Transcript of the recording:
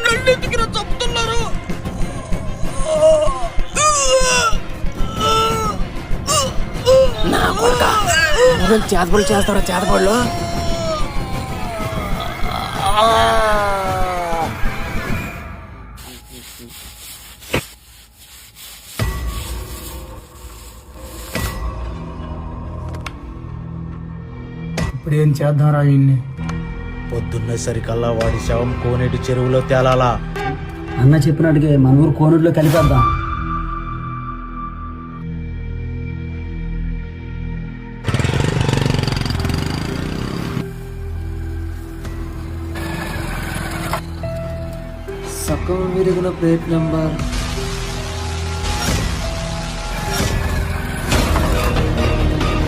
నన్నెందుకు చంపుతున్నారు? నా కొడుక చేతపళ్ళు చేస్తాడా? చేతపళ్ళు ఇప్పుడు ఏం చేద్దాంరా వీడిని? పొద్దున్నే సరికల్లా వాడి శవం కోనేటి చెరువులో తేలాలా. అన్న చెప్పినట్టుగా మన ఊరు కోనూరులో కలిపేద్దాం. సగం విరిగిన ప్లేట్ నెంబర్